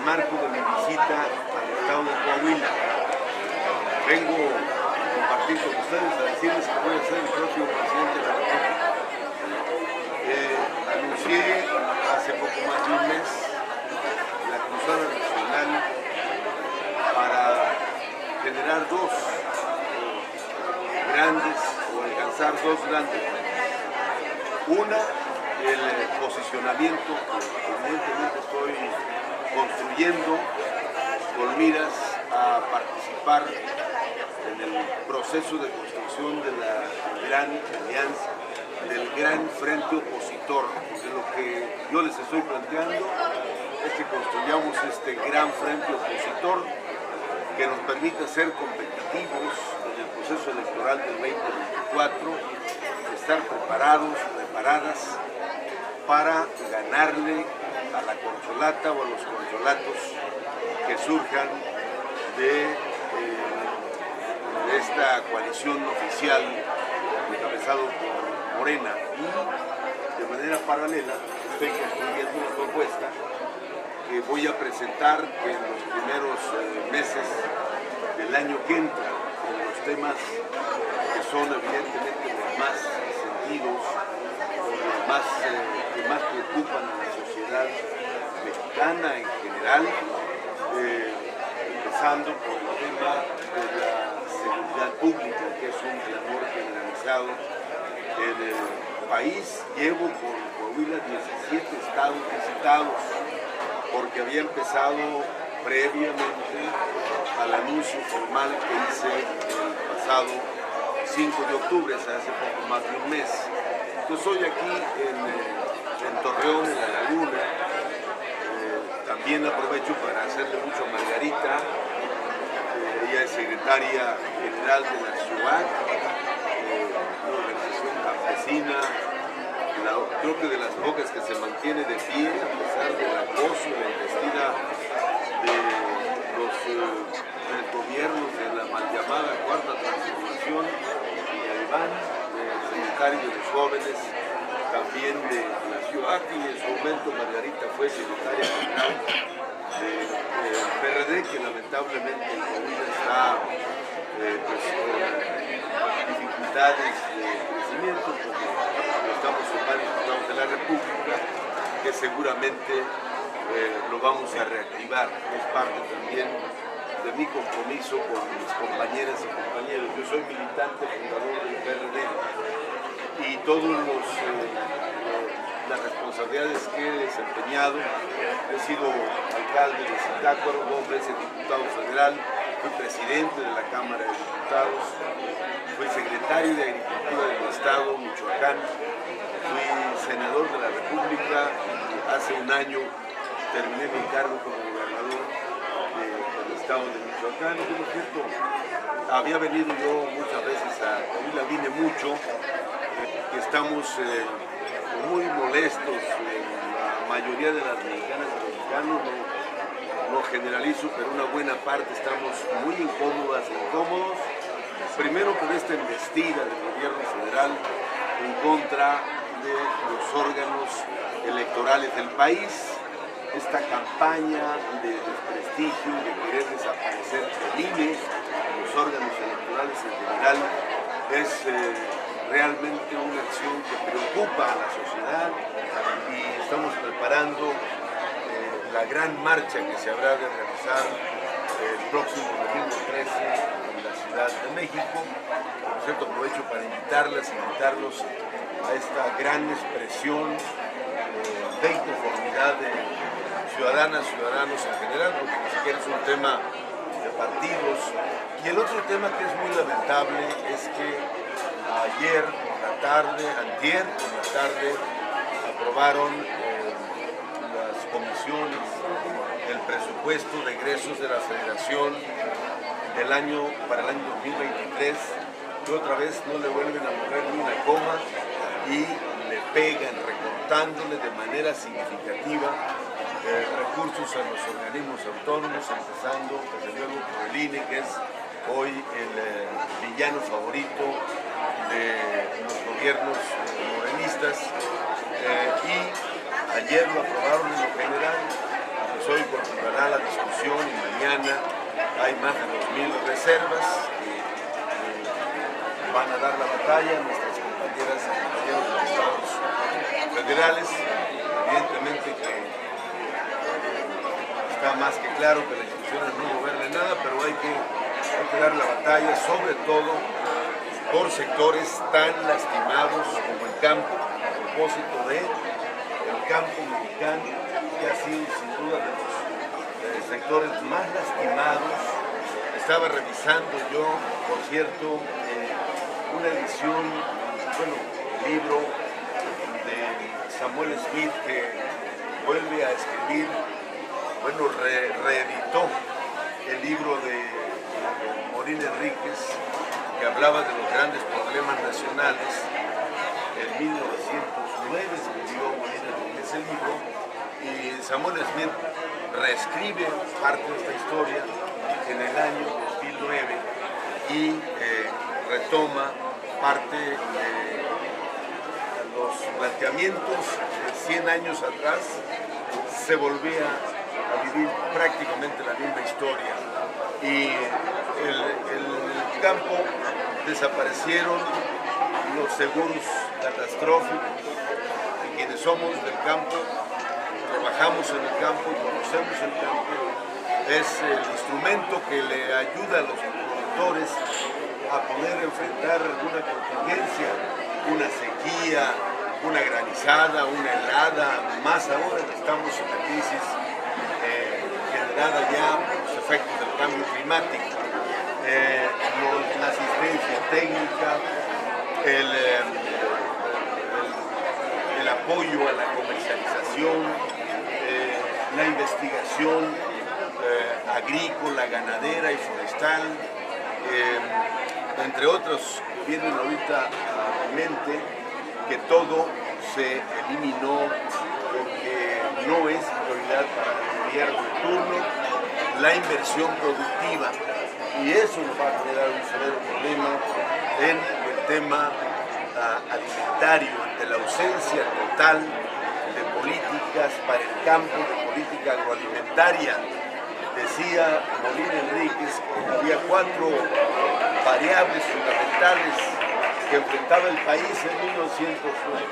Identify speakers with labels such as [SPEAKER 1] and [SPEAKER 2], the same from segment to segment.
[SPEAKER 1] marco de mi visita al estado de Coahuila. Vengo a compartir con ustedes, a decirles que voy a ser el próximo presidente de la República. Anuncié hace poco más de un mes la Cruzada Nacional para generar alcanzar dos grandes metas. Una, el posicionamiento que evidentemente estoy construyendo con miras a participar en el proceso de construcción de la gran alianza, del gran frente opositor. De lo que yo les estoy planteando es que construyamos este gran frente opositor que nos permita ser competitivos en el proceso electoral del 2024, estar preparadas para ganarle a la corcholata o a los corcholatos que surjan de esta coalición oficial encabezado por Morena, y de manera paralela estoy construyendo una propuesta que voy a presentar en los primeros meses del año que entra, en los temas que son evidentemente los más sentidos, los que más preocupan a la sociedad mexicana en general, empezando por el tema de la seguridad pública, que es un clamor generalizado en el país. Llevo por Coahuila 17 estados visitados, porque había empezado previamente al anuncio formal que hice el pasado 5 de octubre, hace poco más de un mes. Yo soy aquí en Torreón, en La Laguna. También aprovecho para hacerle mucho a Margarita. Ella es secretaria general de la CIUAC, una organización campesina, creo que de las pocas que se mantiene de pie a pesar del acoso y la embestida de los gobiernos de la mal llamada Cuarta Transformación, y Iván, secretario de los jóvenes, también de la CIUAC, y en su momento Margarita fue secretaria general del PRD, que lamentablemente en Coahuila está con dificultades de crecimiento, porque estamos en varios estados de la República, que seguramente lo vamos a reactivar. Es parte también de mi compromiso con mis compañeras y compañeros. Yo soy militante fundador del PRD, y todas las responsabilidades que he desempeñado, he sido alcalde de Zitácuaro, 2 veces diputado federal, fui presidente de la Cámara de Diputados, fui secretario de Agricultura del Estado, Michoacán, fui senador de la República, y hace un año terminé mi cargo como gobernador del Estado de Michoacán. Y por cierto, había venido yo muchas veces a Coahuila, vine mucho, estamos muy molestos, la mayoría de las mexicanas y mexicanos, no generalizo, pero una buena parte estamos muy incómodos, primero por esta embestida del gobierno federal en contra de los órganos electorales del país, esta campaña de desprestigio, de querer desaparecer el INE, los órganos electorales en general, es realmente una acción que preocupa a la sociedad, y estamos preparando la gran marcha que se habrá de realizar el próximo domingo 13 en la Ciudad de México. Por cierto, aprovecho para invitarlos a esta gran expresión de inconformidad de ciudadanas, ciudadanos en general, porque ni siquiera es un tema de partidos. Y el otro tema que es muy lamentable es que ayer por la tarde, antier por la tarde, aprobaron las comisiones el presupuesto de egresos de la Federación para el año 2023, que otra vez no le vuelven a mover ni una coma y le pegan, recortándole de manera significativa recursos a los organismos autónomos, empezando desde luego por el INE, que es hoy el villano favorito de los gobiernos morenistas, y ayer lo aprobaron en lo general, pues hoy continuará la institución y mañana hay más de 2.000 reservas que van a dar la batalla a nuestras compañeras y compañeros de los estados federales. Evidentemente que está más que claro que la institución no gobierna nada, pero hay que dar la batalla, sobre todo por sectores tan lastimados como el campo, a propósito del campo mexicano, que ha sido sin duda de los sectores más lastimados. Estaba revisando yo, por cierto, una edición, libro de Samuel Smith, que vuelve a escribir, reeditó el libro de Morín Enríquez, que hablaba de los grandes problemas nacionales. En 1909 escribió Morín Enríquez el libro, y Samuel Smith reescribe parte de esta historia en el año 2009 y retoma parte de los planteamientos de 100 años atrás. Se volvía a vivir prácticamente la misma historia, y el campo desaparecieron los seguros catastróficos, y quienes somos del campo, trabajamos en el campo y conocemos el campo, es el instrumento que le ayuda a los productores a poder enfrentar alguna contingencia, una sequía, una granizada, una helada, más ahora que estamos en la crisis generada ya por los efectos del cambio climático. La asistencia técnica, el apoyo a la comercialización, la investigación agrícola, ganadera y forestal, entre otros que vienen ahorita a mi mente, que todo se eliminó porque no es prioridad para el gobierno de turno la inversión productiva, y eso nos va a generar un severo problema en el tema alimentario, ante la ausencia total de políticas para el campo, de política agroalimentaria. Decía Morín Enríquez que había 4 variables fundamentales que enfrentaba el país en 1909: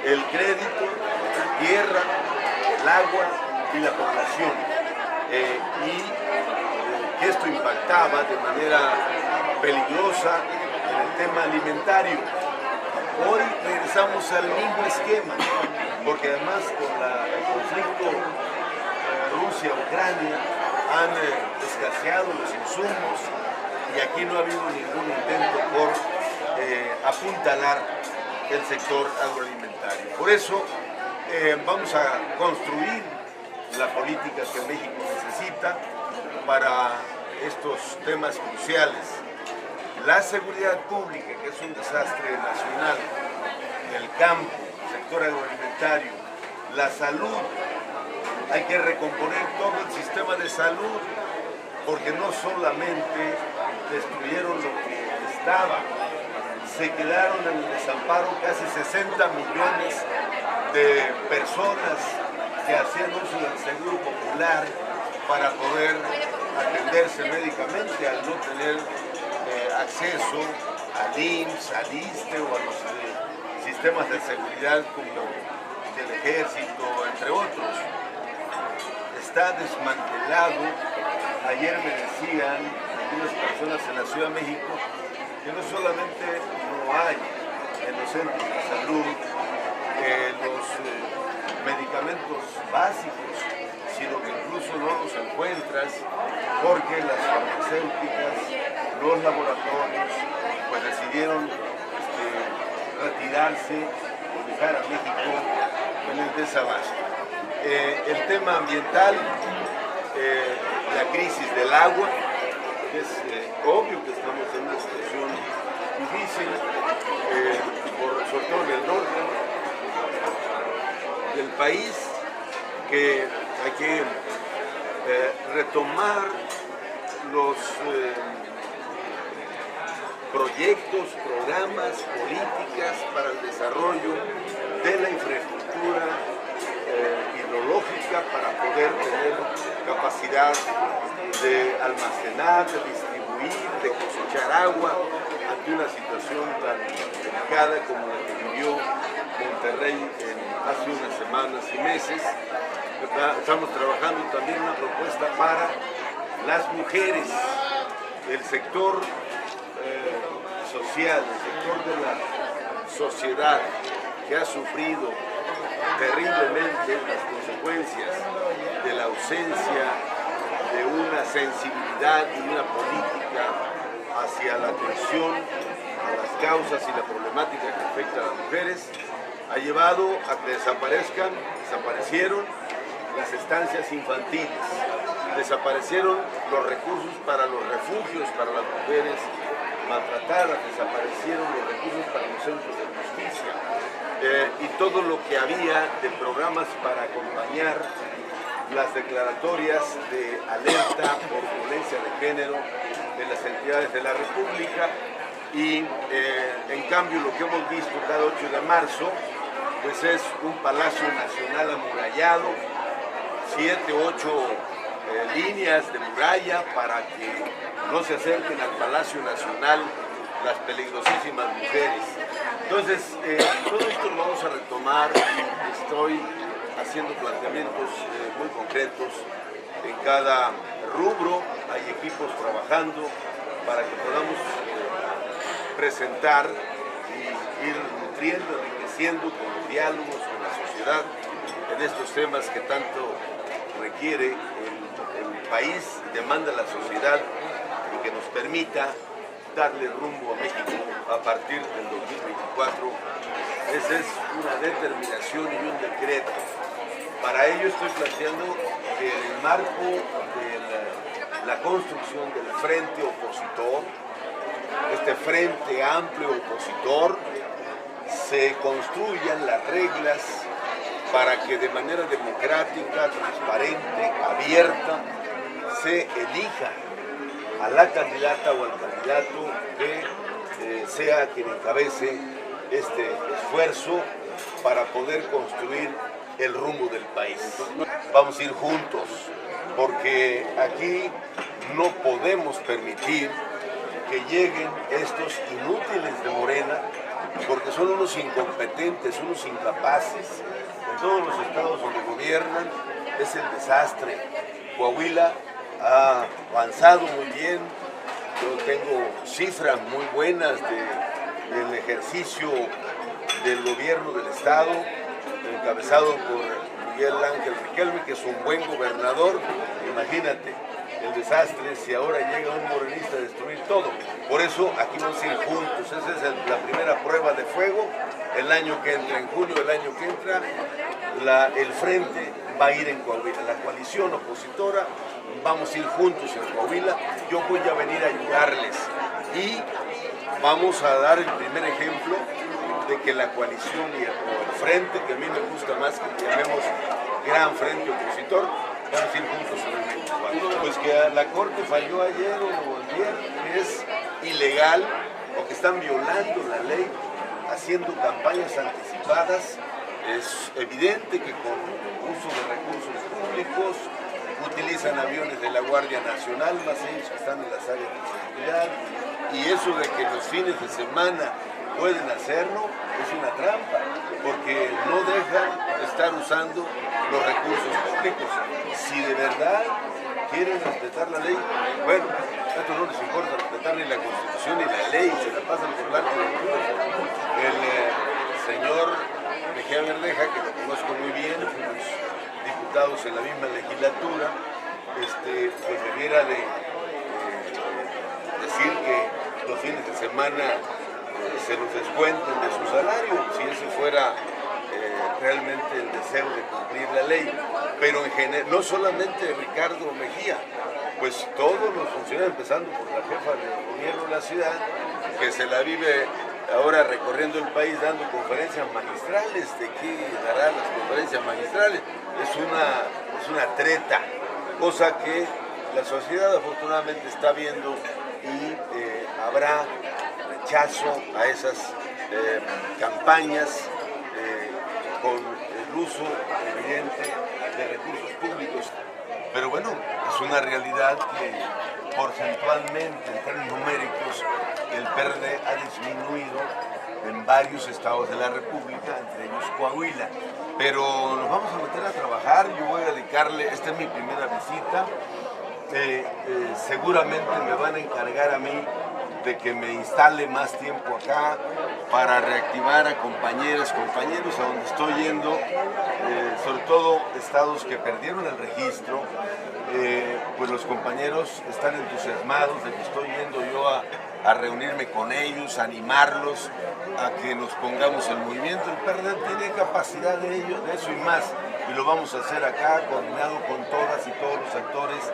[SPEAKER 1] el crédito, la tierra, el agua y la población, y que esto impactaba de manera peligrosa en el tema alimentario. Hoy regresamos al mismo esquema, porque además con el conflicto Rusia-Ucrania han escaseado los insumos, y aquí no ha habido ningún intento por apuntalar el sector agroalimentario. Por eso vamos a construir la política que México necesita para estos temas cruciales. La seguridad pública, que es un desastre nacional, el campo, el sector agroalimentario, la salud. Hay que recomponer todo el sistema de salud, porque no solamente destruyeron lo que estaba, se quedaron en el desamparo casi 60 millones de personas que hacían uso del seguro popular para poder atenderse médicamente, al no tener acceso al IMSS, al ISSSTE o a los sistemas de seguridad como del ejército, entre otros. Está desmantelado. Ayer me decían algunas personas en la Ciudad de México que no solamente no hay en los centros de salud los medicamentos básicos, sino que incluso no los encuentras porque las farmacéuticas, los laboratorios, pues decidieron retirarse o dejar a México en el desabasto. El tema ambiental, la crisis del agua, es obvio que estamos en una situación difícil, sobre todo en el norte del país, que hay que retomar los proyectos, programas, políticas para el desarrollo de la infraestructura hidrológica para poder tener capacidad capacidad de almacenar, de distribuir, de cosechar agua ante una situación tan delicada como la que vivió Monterrey hace unas semanas y meses. Estamos trabajando también una propuesta para las mujeres, el sector social, el sector de la sociedad que ha sufrido terriblemente las consecuencias de la ausencia de una sensibilidad y una política hacia la atención a las causas y la problemática que afecta a las mujeres, ha llevado a que desaparecieron las estancias infantiles, desaparecieron los recursos para los refugios para las mujeres maltratadas, desaparecieron los recursos para los centros de justicia y todo lo que había de programas para acompañar las declaratorias de alerta por violencia de género de las entidades de la República. Y en cambio lo que hemos visto cada 8 de marzo pues es un Palacio Nacional amurallado, 7, 8 líneas de muralla para que no se acerquen al Palacio Nacional las peligrosísimas mujeres. Entonces, todo esto lo vamos a retomar. Estoy haciendo planteamientos muy concretos en cada rubro. Hay equipos trabajando para que podamos presentar y ir nutriendo, enriqueciendo con los diálogos con la sociedad en estos temas que tanto requiere el país, demanda la sociedad y que nos permita darle rumbo a México a partir del 2024. Esa es una determinación y un decreto. Para ello estoy planteando que en el marco de la construcción del frente opositor, este frente amplio opositor, se construyan las reglas para que de manera democrática, transparente, abierta, se elija a la candidata o al candidato que sea quien encabece este esfuerzo para poder construir el rumbo del país. Vamos a ir juntos, porque aquí no podemos permitir que lleguen estos inútiles de Morena, porque son unos incompetentes, unos incapaces. En todos los estados donde gobiernan es el desastre. Coahuila ha avanzado muy bien. Yo tengo cifras muy buenas del ejercicio del gobierno del estado, encabezado por Miguel Ángel Riquelme, que es un buen gobernador. Imagínate el desastre si ahora llega un morenista a destruir todo. Por eso aquí vamos a ir juntos. Esa es la primera prueba de fuego. El año que entra, en junio del año que entra, el frente va a ir en Coahuila. La coalición opositora, vamos a ir juntos en Coahuila. Yo voy a venir a ayudarles y vamos a dar el primer ejemplo de que la coalición y el frente, que a mí me gusta más que llamemos gran frente opositor, vamos a ir juntos en el 24. Pues que la Corte falló ayer o ayer, que es ilegal o que están violando la ley, haciendo campañas anticipadas. Es evidente que con uso de recursos públicos utilizan aviones de la Guardia Nacional, más ellos que están en las áreas de seguridad, y eso de que los fines de semana pueden hacerlo es una trampa, porque no dejan de estar usando los recursos públicos. Si de verdad quieren respetar la ley, bueno, a estos no les importa respetar ni la Constitución ni la ley, se la pasan por la arco. El señor Mejía Verdeja, que lo conozco muy bien, fuimos diputados en la misma legislatura, pues debiera de decir que los fines de semana se los descuenten de su salario, si ese fuera realmente el deseo de cumplir la ley. Pero en general, no solamente Ricardo Mejía, pues todos los funcionarios, empezando por la jefa de gobierno de la ciudad, que se la vive ahora recorriendo el país dando conferencias magistrales. ¿De qué dará las conferencias magistrales? Es una treta, cosa que la sociedad afortunadamente está viendo y habrá rechazo a esas campañas con el uso evidente de recursos públicos. Pero bueno, es una realidad que porcentualmente, en términos numéricos, el PRD ha disminuido en varios estados de la República, entre ellos Coahuila. Pero nos vamos a meter a trabajar, yo voy a dedicarle, esta es mi primera visita, seguramente me van a encargar a mí de que me instale más tiempo acá para reactivar a compañeros a donde estoy yendo, sobre todo estados que perdieron el registro, pues los compañeros están entusiasmados de que estoy yendo yo a reunirme con ellos, a animarlos a que nos pongamos en movimiento. El PRD tiene capacidad de ello, de eso y más, y lo vamos a hacer acá, coordinado con todas y todos los actores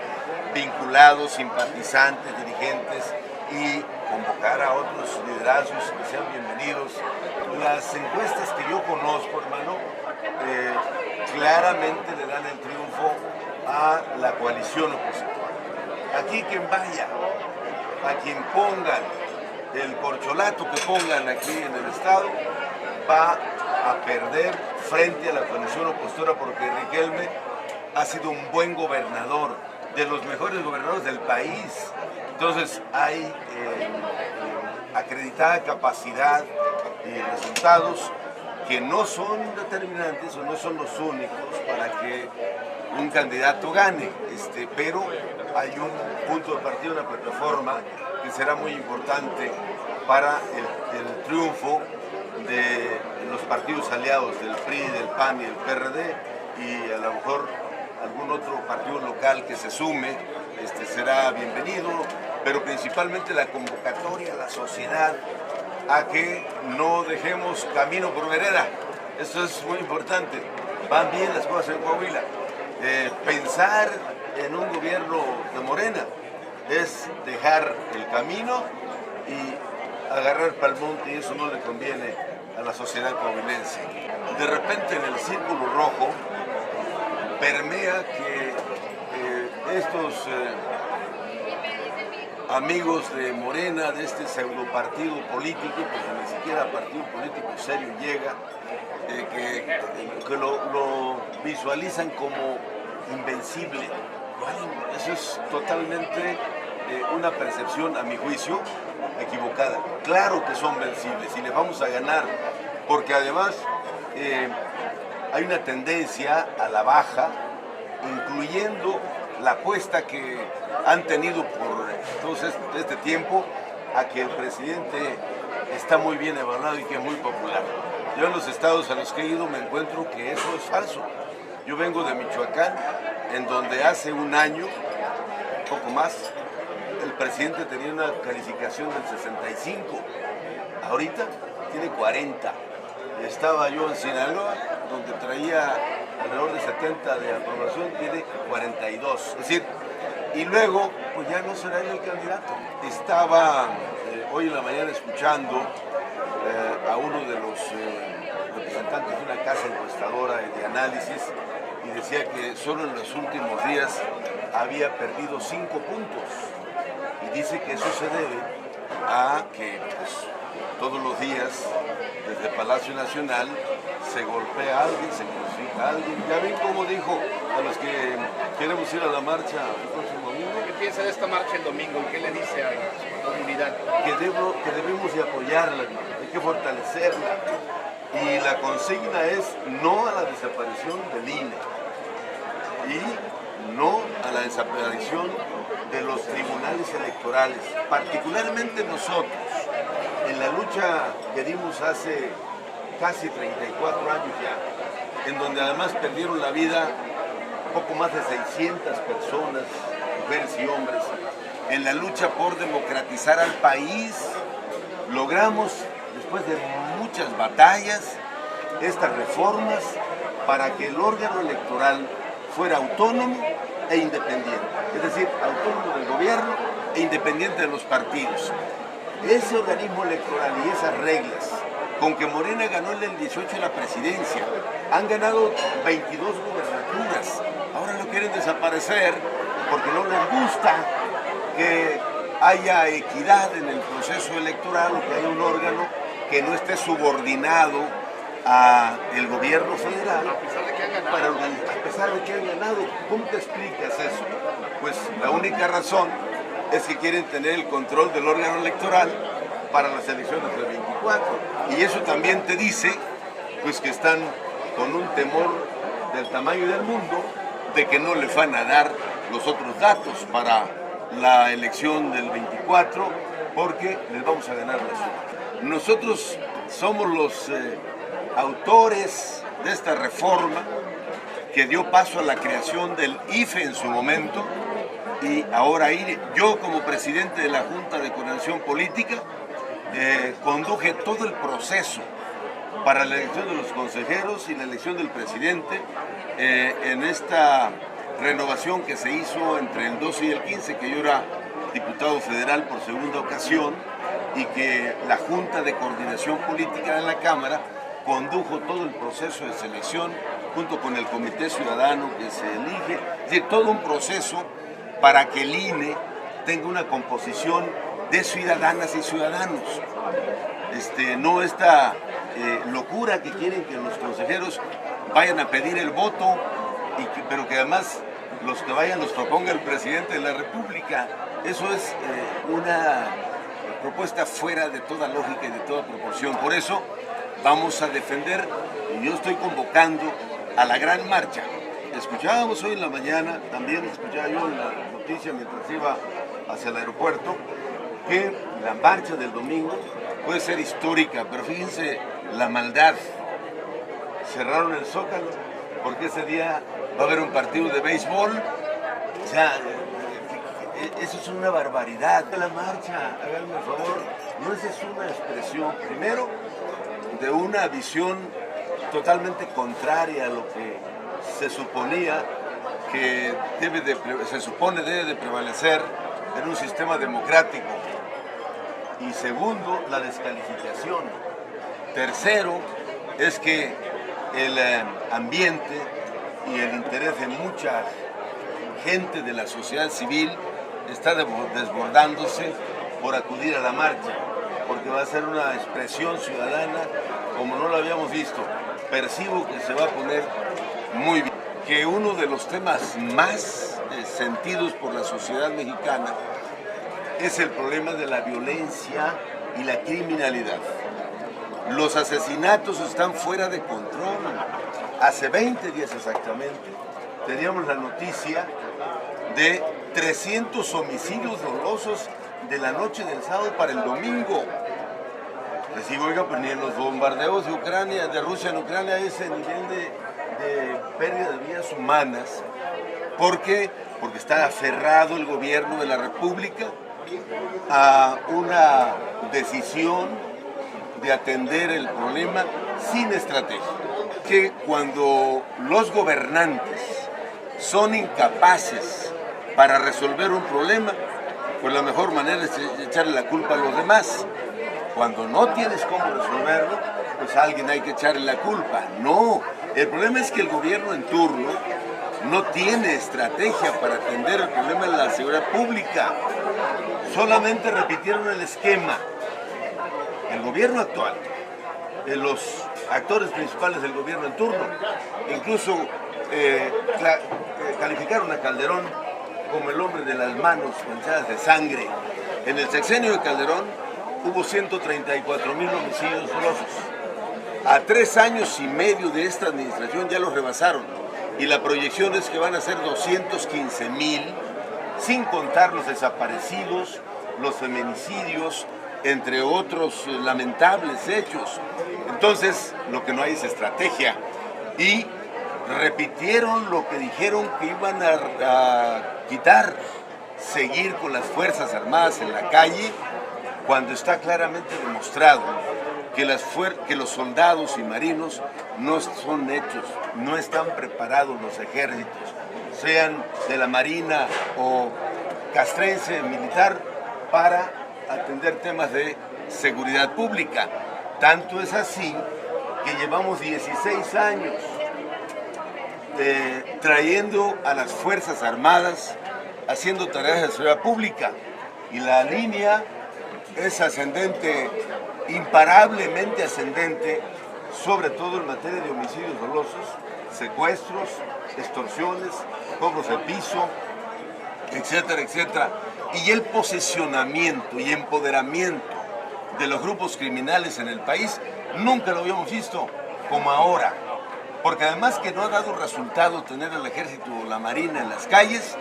[SPEAKER 1] vinculados, simpatizantes, dirigentes, y convocar a otros liderazgos que sean bienvenidos. Las encuestas que yo conozco, hermano, claramente le dan el triunfo a la coalición opositora. Aquí quien vaya, a quien pongan, el corcholato que pongan aquí en el estado, va a perder frente a la coalición opositora, porque Riquelme ha sido un buen gobernador, de los mejores gobernadores del país. Entonces hay acreditada capacidad y resultados que no son determinantes o no son los únicos para que un candidato gane, pero hay un punto de partida, una plataforma que será muy importante para el triunfo de los partidos aliados del PRI, del PAN y del PRD, y a lo mejor algún otro partido local que se sume será bienvenido, pero principalmente la convocatoria a la sociedad a que no dejemos camino por vereda. Eso es muy importante. Van bien las cosas en Coahuila. Pensar en un gobierno de Morena es dejar el camino y agarrar pa'l monte, y eso no le conviene a la sociedad coahuilense. De repente en el círculo rojo permea que estos amigos de Morena, de este pseudo partido político, porque ni siquiera partido político serio llega, que lo visualizan como invencible. Eso es totalmente una percepción, a mi juicio, equivocada. Claro que son vencibles y les vamos a ganar, porque además hay una tendencia a la baja, incluyendo la apuesta que han tenido por todo este tiempo a que el presidente está muy bien evaluado y que es muy popular. Yo en los estados a los que he ido me encuentro que eso es falso. Yo vengo de Michoacán, en donde hace un año, poco más, el presidente tenía una calificación del 65. Ahorita tiene 40. Estaba yo en Sinaloa, donde traía alrededor de 70 de aprobación, tiene 42. Es decir, y luego, pues ya no será él el candidato. Estaba hoy en la mañana escuchando a uno de los representantes de una casa encuestadora de análisis, y decía que solo en los últimos días había perdido 5 puntos. Y dice que eso se debe a que pues, todos los días, desde Palacio Nacional, se golpea a alguien, se crucifica a alguien. Ya ven cómo dijo a los que queremos ir a la marcha el próximo domingo.
[SPEAKER 2] ¿Qué piensa de esta marcha el domingo? ¿Qué le dice a su comunidad?
[SPEAKER 1] Que debemos de apoyarla, hay que fortalecerla. Y la consigna es no a la desaparición del INE y no a la desaparición de los tribunales electorales, particularmente nosotros, en la lucha que dimos hace casi 34 años ya, en donde además perdieron la vida poco más de 600 personas, mujeres y hombres, en la lucha por democratizar al país. Logramos, después de muchas batallas, estas reformas para que el órgano electoral fuera autónomo e independiente, es decir, autónomo del gobierno e independiente de los partidos. Ese organismo electoral y esas reglas, con que Morena ganó en el 18 la presidencia, han ganado 22 gubernaturas, ahora lo quieren desaparecer porque no les gusta que haya equidad en el proceso electoral, o que haya un órgano que no esté subordinado al gobierno federal,
[SPEAKER 2] A pesar de que han ganado.
[SPEAKER 1] a pesar de que han ganado. ¿Cómo te explicas eso? Pues única razón es que quieren tener el control del órgano electoral para las elecciones del 24. Y eso también te dice, pues, que están con un temor del tamaño del mundo de que no les van a dar los otros datos para la elección del 24, porque les vamos a ganar la suya. Nosotros somos los autores de esta reforma que dio paso a la creación del IFE en su momento, y ahora yo, como presidente de la Junta de Coordinación Política, conduje todo el proceso para la elección de los consejeros y la elección del presidente en esta renovación que se hizo entre el 12 y el 15, que yo era diputado federal por segunda ocasión, y que la Junta de Coordinación Política de la Cámara condujo todo el proceso de selección junto con el Comité Ciudadano que se elige, es decir, todo un proceso para que el INE tenga una composición de ciudadanas y ciudadanos. No esta locura que quieren que los consejeros vayan a pedir el voto, pero que además los que vayan los proponga el presidente de la República. Eso es una propuesta fuera de toda lógica y de toda proporción. Por eso vamos a defender, y yo estoy convocando a la gran marcha. Escuchábamos hoy en la mañana, también escuchaba yo en la noticia mientras iba hacia el aeropuerto, que la marcha del domingo puede ser histórica, pero fíjense la maldad. Cerraron el Zócalo porque ese día va a haber un partido de béisbol. O sea, eso es una barbaridad. La marcha, háganme el favor, no es una expresión, primero, de una visión totalmente contraria a lo que se suponía que se supone debe de prevalecer en un sistema democrático. Y segundo, la descalificación. Tercero, es que el ambiente y el interés de mucha gente de la sociedad civil está desbordándose por acudir a la marcha, porque va a ser una expresión ciudadana como no lo habíamos visto. Percibo que se va a poner muy bien. Que uno de los temas más sentidos por la sociedad mexicana es el problema de la violencia y la criminalidad. Los asesinatos están fuera de control. Hace 20 días exactamente teníamos la noticia de 300 homicidios dolosos de la noche del sábado para el domingo. Les digo, oiga, pues ni en los bombardeos de Ucrania, de Rusia en Ucrania, hay ese nivel de pérdida de vidas humanas. ¿Por qué? Porque está aferrado el gobierno de la República a una decisión de atender el problema sin estrategia. Que cuando los gobernantes son incapaces para resolver un problema, pues la mejor manera es echarle la culpa a los demás. Cuando no tienes cómo resolverlo, pues a alguien hay que echarle la culpa. No, el problema es que el gobierno en turno no tiene estrategia para atender el problema de la seguridad pública. Solamente repitieron el esquema. El gobierno actual, los actores principales del gobierno en turno, incluso calificaron a Calderón como el hombre de las manos manchadas de sangre. En el sexenio de Calderón hubo 134,000 homicidios dolosos. A 3 años y medio de esta administración ya los rebasaron. Y la proyección es que van a ser 215,000, sin contar los desaparecidos, los feminicidios, entre otros lamentables hechos. Entonces, lo que no hay es estrategia. Y repitieron lo que dijeron que iban a quitar, seguir con las Fuerzas Armadas en la calle, cuando está claramente demostrado que los soldados y marinos no son hechos, no están preparados los ejércitos, sean de la Marina o castrense militar, para atender temas de seguridad pública. Tanto es así que llevamos 16 años trayendo a las Fuerzas Armadas haciendo tareas de seguridad pública, y la línea es ascendente, imparablemente ascendente, sobre todo en materia de homicidios dolosos, secuestros, extorsiones, cobros de piso, etcétera, etcétera. Y el posicionamiento y empoderamiento de los grupos criminales en el país nunca lo habíamos visto como ahora. Porque además que no ha dado resultado tener el ejército o la marina en las calles,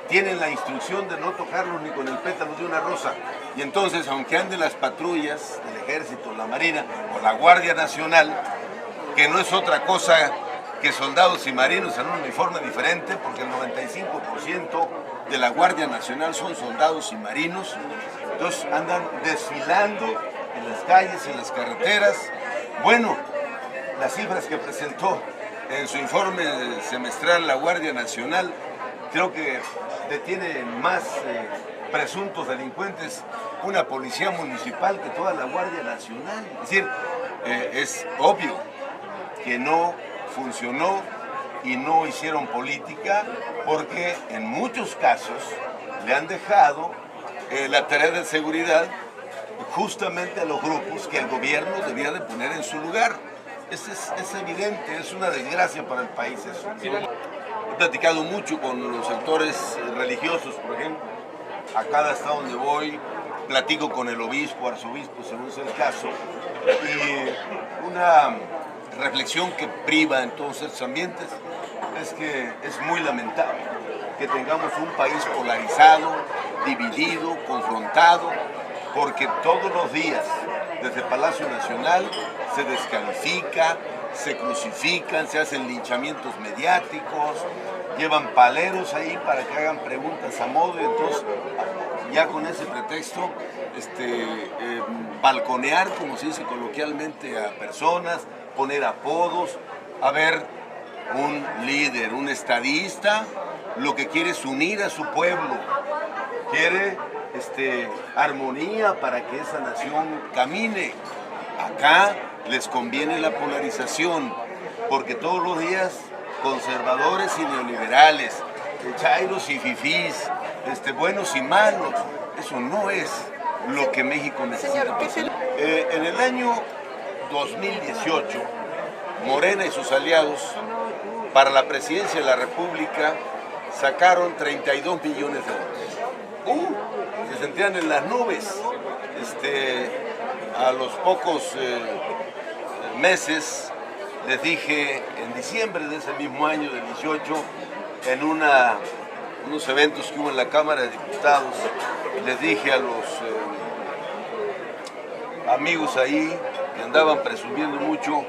[SPEAKER 1] tienen la instrucción de no tocarlos ni con el pétalo de una rosa. Y entonces, aunque anden las patrullas del ejército, la marina o la Guardia Nacional, que no es otra cosa que soldados y marinos en un uniforme diferente, porque el 95% de la Guardia Nacional son soldados y marinos, entonces andan desfilando en las calles, en las carreteras. Bueno, las cifras que presentó en su informe semestral la Guardia Nacional, creo que detiene más presuntos delincuentes una policía municipal que toda la Guardia Nacional. Es decir, es obvio que no funcionó y no hicieron política porque en muchos casos le han dejado la tarea de seguridad justamente a los grupos que el gobierno debía de poner en su lugar. Es evidente, es una desgracia para el país eso. He platicado mucho con los sectores religiosos, por ejemplo. A cada estado donde voy, platico con el obispo, arzobispo, según sea el caso. Y una reflexión que priva en todos estos ambientes es que es muy lamentable que tengamos un país polarizado, dividido, confrontado, porque todos los días, desde Palacio Nacional, se descalifica, se crucifican, se hacen linchamientos mediáticos, llevan paleros ahí para que hagan preguntas a modo, y entonces ya con ese pretexto balconear, como se dice coloquialmente, a personas, poner apodos. A ver, un líder, un estadista, lo que quiere es unir a su pueblo, quiere armonía para que esa nación camine. Acá les conviene la polarización, porque todos los días conservadores y neoliberales, chairos y fifís, buenos y malos, eso no es lo que México necesita. En el año 2018, Morena y sus aliados para la presidencia de la República sacaron 32 millones de dólares. Se sentían en las nubes. A los pocos meses, les dije, en diciembre de ese mismo año, del 18, en unos eventos que hubo en la Cámara de Diputados, les dije a los amigos ahí que andaban presumiendo mucho,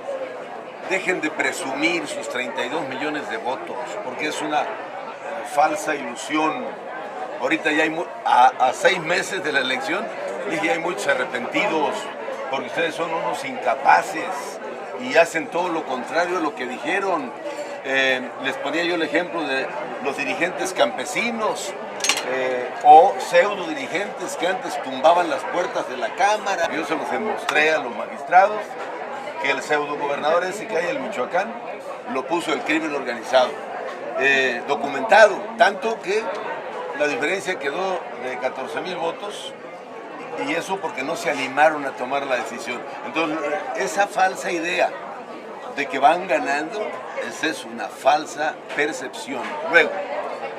[SPEAKER 1] dejen de presumir sus 32 millones de votos, porque es una falsa ilusión. Ahorita ya hay, a 6 meses de la elección, dije, hay muchos arrepentidos, porque ustedes son unos incapaces y hacen todo lo contrario a lo que dijeron. Les ponía yo el ejemplo de los dirigentes campesinos o pseudo dirigentes que antes tumbaban las puertas de la Cámara. Yo se los demostré a los magistrados que el pseudo gobernador ese que hay en Michoacán lo puso el crimen organizado, documentado, tanto que la diferencia quedó de 14,000 votos, y eso porque no se animaron a tomar la decisión. Entonces, esa falsa idea de que van ganando, esa es una falsa percepción. Luego,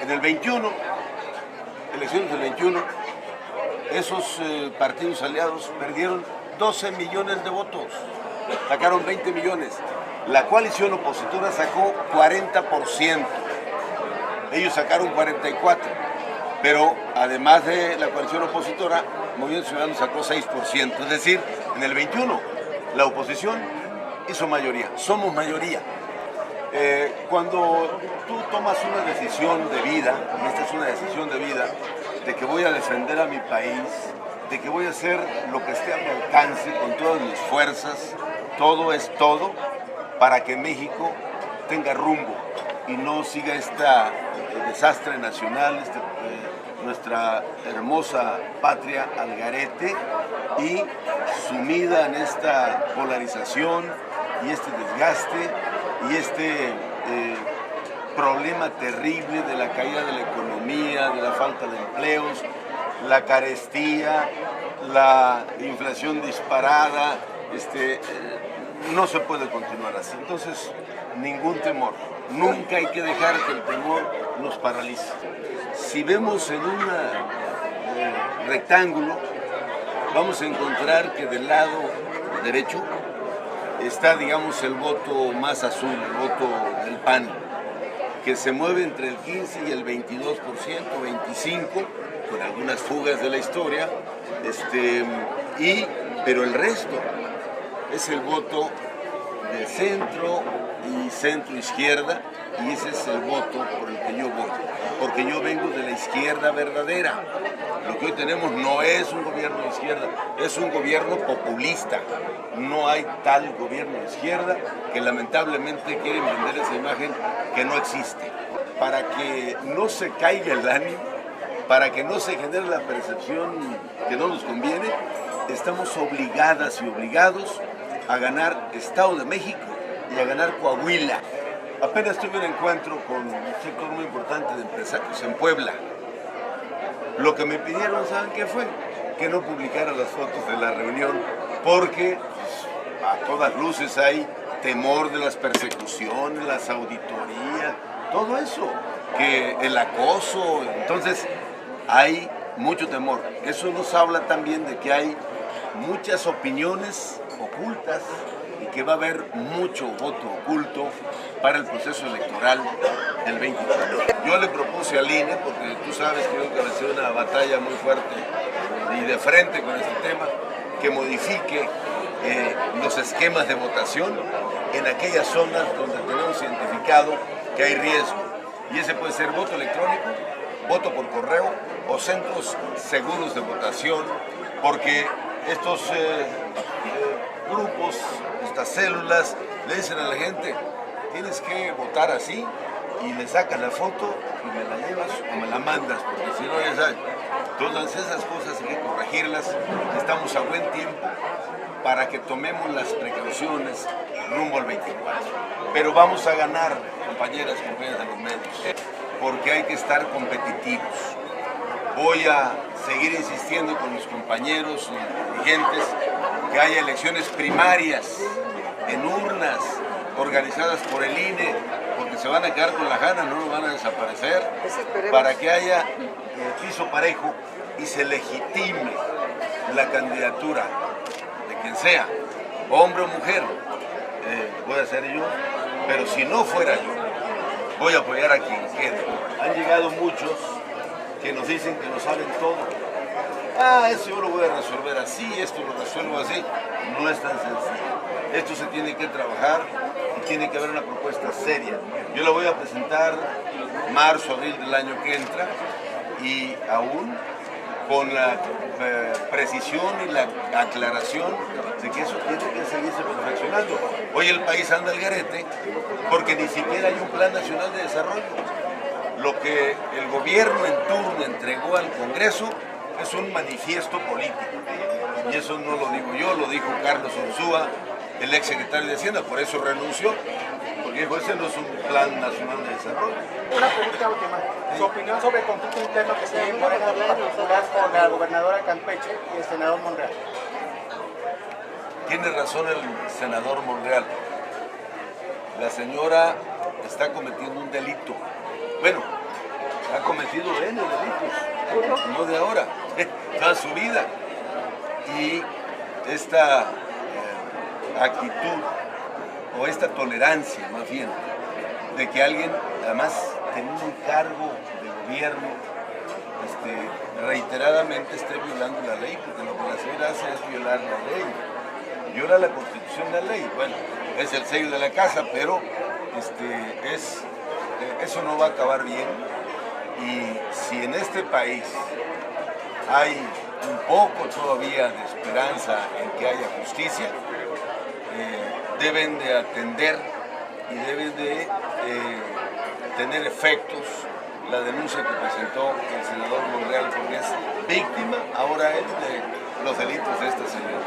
[SPEAKER 1] en el 21, elecciones del 21, esos partidos aliados perdieron 12 millones de votos, sacaron 20 millones. La coalición opositora sacó 40%, ellos sacaron 44%, pero además de la coalición opositora, Movimiento Ciudadano sacó 6%, es decir, en el 21 la oposición hizo mayoría, somos mayoría. Cuando tú tomas una decisión de vida, y esta es una decisión de vida, de que voy a defender a mi país, de que voy a hacer lo que esté a mi alcance con todas mis fuerzas, todo es todo, para que México tenga rumbo y no siga este desastre nacional, nuestra hermosa patria al garete y sumida en esta polarización y este desgaste y este problema terrible de la caída de la economía, de la falta de empleos, la carestía, la inflación disparada. No se puede continuar así. Entonces, ningún temor. Nunca hay que dejar que el temor nos paralice. Si vemos en un rectángulo, vamos a encontrar que del lado derecho está, digamos, el voto más azul, el voto del PAN, que se mueve entre el 15 y el 22%, 25%, con algunas fugas de la historia, pero el resto es el voto de centro y centro-izquierda, y ese es el voto por el que yo voy, porque yo vengo de la izquierda verdadera. Lo que hoy tenemos no es un gobierno de izquierda, es un gobierno populista. No hay tal gobierno de izquierda, que lamentablemente quieren vender esa imagen que no existe. Para que no se caiga el ánimo, para que no se genere la percepción que no nos conviene, estamos obligadas y obligados a ganar Estado de México y a ganar Coahuila. Apenas tuve un encuentro con un sector muy importante de empresarios en Puebla. Lo que me pidieron, ¿saben qué fue? Que no publicara las fotos de la reunión, porque a todas luces hay temor de las persecuciones, las auditorías, todo eso, que el acoso. Entonces hay mucho temor. Eso nos habla también de que hay muchas opiniones ocultas y que va a haber mucho voto oculto para el proceso electoral del 24. Yo le propuse al INE, porque tú sabes que va a ser una batalla muy fuerte y de frente con este tema, que modifique los esquemas de votación en aquellas zonas donde tenemos identificado que hay riesgo. Y ese puede ser voto electrónico, voto por correo o centros seguros de votación, porque estos grupos, estas células, le dicen a la gente, tienes que votar así, y le sacan la foto y me la llevas o me la mandas, porque si no ya sabes. Todas esas cosas hay que corregirlas. Estamos a buen tiempo para que tomemos las precauciones rumbo al 24. Pero vamos a ganar, compañeras, compañeros de los medios, porque hay que estar competitivos. Voy a seguir insistiendo con mis compañeros y dirigentes que haya elecciones primarias en urnas organizadas por el INE, porque se van a quedar con la gana, no nos van a desaparecer, para que haya piso parejo y se legitime la candidatura de quien sea, hombre o mujer. Puede ser yo, pero si no fuera yo, voy a apoyar a quien quede. Han llegado muchos que nos dicen que lo saben todo. Eso yo lo voy a resolver así, esto lo resuelvo así. No es tan sencillo. Esto se tiene que trabajar y tiene que haber una propuesta seria. Yo la voy a presentar marzo, abril del año que entra, y aún con la precisión y la aclaración de que eso tiene que seguirse perfeccionando. Hoy el país anda al garete porque ni siquiera hay un plan nacional de desarrollo. Lo que el gobierno en turno entregó al Congreso es un manifiesto político. Y eso no lo digo yo, lo dijo Carlos Ursúa, el ex secretario de Hacienda, por eso renunció, porque dijo, ese no es un plan nacional de desarrollo.
[SPEAKER 3] Una pregunta última. Su opinión sobre el conflicto interno que se vive en particular con la gobernadora de Campeche y el senador Monreal.
[SPEAKER 1] Tiene razón el senador Monreal. La señora está cometiendo un delito. Bueno, ha cometido N delitos, no de ahora, toda su vida. Y esta actitud, o esta tolerancia más bien, de que alguien, además teniendo un cargo de gobierno, reiteradamente esté violando la ley, porque lo que la señora hace es violar la ley, viola la Constitución, la ley. Bueno, es el sello de la casa, pero eso no va a acabar bien. Y si en este país hay un poco todavía de esperanza en que haya justicia, deben de atender y deben de tener efectos la denuncia que presentó el senador Monreal, porque es víctima ahora él de los delitos de esta señora.